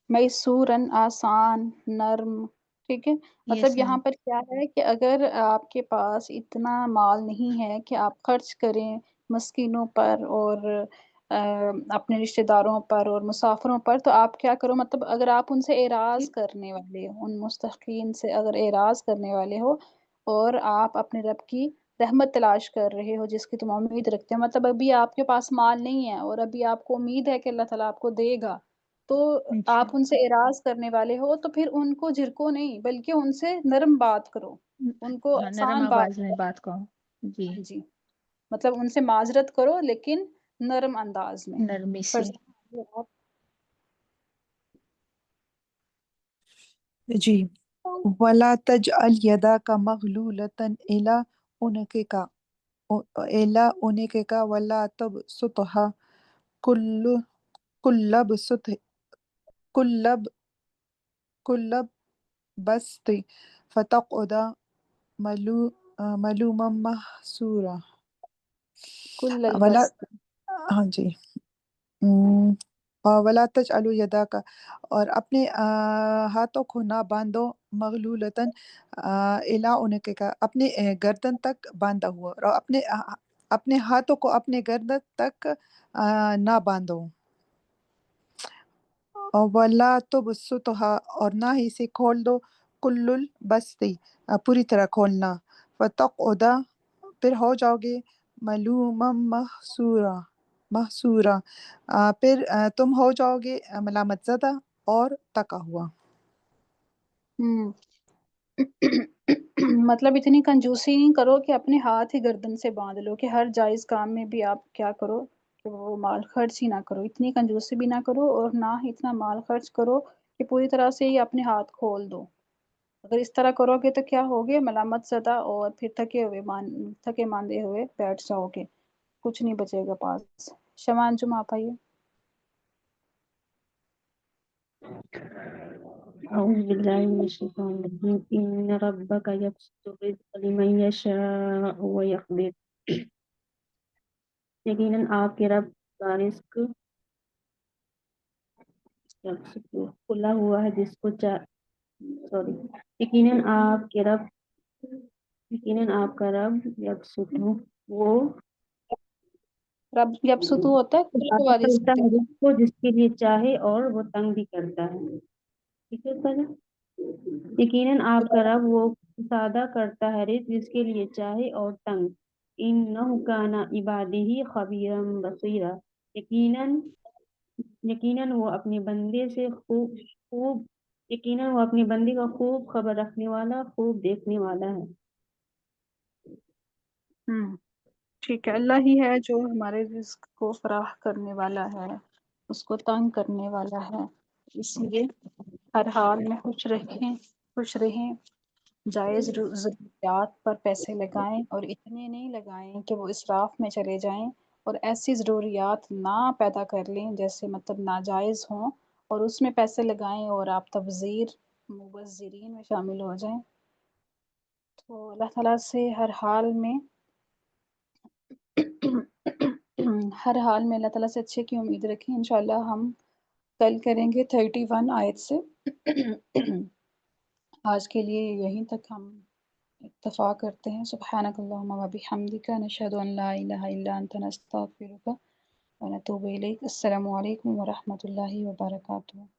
A: میسورن آسان، نرم. ٹھیک ہے. مطلب یہاں پر کیا ہے کہ اگر آپ کے پاس اتنا مال نہیں ہے کہ آپ خرچ کریں مسکینوں پر اور اپنے رشتہ داروں پر اور مسافروں پر، تو آپ کیا کرو، مطلب اگر آپ ان سے اعراض کرنے والے ہو، ان مستحقین سے اگر اعراض کرنے والے ہو اور آپ اپنے رب کی رحمت تلاش کر رہے ہو جس کی تم امید رکھتے ہو، مطلب ابھی آپ کے پاس مال نہیں ہے اور ابھی آپ کو امید ہے کہ اللہ تعالیٰ آپ کو دے گا، تو آپ ان سے اعراض کرنے والے ہو تو پھر ان کو جھڑکو نہیں بلکہ ان سے نرم بات کرو، ان کو
C: نرم
A: آسان
C: آواز میں
A: کرو.
C: بات کہو. جی.
A: ہاں جی، مطلب ان سے معذرت کرو لیکن نرم انداز میں.
C: نرمی سے.
T: جی. وَلَا تَجْعَلْ يَدَكَ مَغْلُولَةً إِلَى عُنُقِكَ وَلَا تَبْسُطْهَا كُلَّ بَسْطٍ فَتَقْعُدَ مَلُومًا مَحْسُورًا.
A: کل البسط.
T: ہاں جی. وَلَا تَجْعَلُوا يَدَكَ، اور اپنے ہاتھوں کو نہ باندھو مغلولتاً الی عنقک، اپنے گردن تک باندھا ہوا، اور اپنے ہاتھوں کو اپنے گردن تک نہ باندھو. وَلَا تُبْسُطْهَا، اور نہ ہی اسے کھول دو کل البسط، پوری طرح کھولنا. فَتَقْعُدَ، پھر ہو جاؤ گے ملوما محسورا، پھر تم ہو جاؤ گے ملامت زدہ اور تکا ہوا.
A: مطلب اتنی کنجوسی نہیں کرو کہ اپنے ہاتھ ہی گردن سے باندھ لو، کہ ہر جائز کام میں بھی آپ کیا کرو کہ وہ مال خرچ ہی نہ کرو. اتنی کنجوسی بھی نہ کرو اور نہ ہی اتنا مال خرچ کرو کہ پوری طرح سے ہی اپنے ہاتھ کھول دو. اگر اس طرح کرو گے تو کیا ہوگے؟ ملامت زدہ اور پھر تھکے ماندے ہوئے بیٹھ جاؤ گے، کچھ نہیں بچے گا پاس. شمان جم آپ آئیے.
K: أعوذ بالله من الشيطان الرجيم إن ربك يبسط الرزق لمن يشاء ويقدر یقیناً آپ کے رب کا رزق کھلا ہوا ہے جس کو سوری یقیناً آپ کا رب یبسط وہ
A: رب جب ستو ہوتا ہے کھلا
K: عطا
A: ہوا رزق
K: کرتا ہے
A: دیتا
K: رزق کو جس کے لیے چاہے اور وہ تنگ بھی کرتا ہے ٹھیک ہے پہلے یقیناً آپ کا رب وہ سادہ کرتا ہے رزق جس کے لیے چاہے اور تنگ انہ کان عبادہ خبیرا بصیرا یقیناً وہ اپنے بندے سے یقیناً وہ اپنے بندے کا خوب خبر رکھنے والا خوب دیکھنے والا ہے
A: ٹھیک ہے اللہ ہی ہے جو ہمارے رزق کو فراہ کرنے والا ہے اس کو تنگ کرنے والا ہے اس لیے ہر حال میں خوش رہیں جائز ضروریات پر پیسے لگائیں اور اتنے نہیں لگائیں کہ وہ اسراف میں چلے جائیں اور ایسی ضروریات نہ پیدا کر لیں جیسے مطلب ناجائز ہوں اور اس میں پیسے لگائیں اور آپ مبذرین میں شامل ہو جائیں تو اللہ تعالیٰ سے ہر حال میں اللہ تعالیٰ سے اچھے کی امید رکھیں انشاءاللہ ہم کل کریں گے 31 آیت سے آج کے لیے یہیں تک ہم اکتفا کرتے ہیں سبحانک اللہم و بحمدک نشہد ان لا الہ الا انت نستغفرک و نتوب الیک السلام علیکم ورحمۃ اللہ وبرکاتہ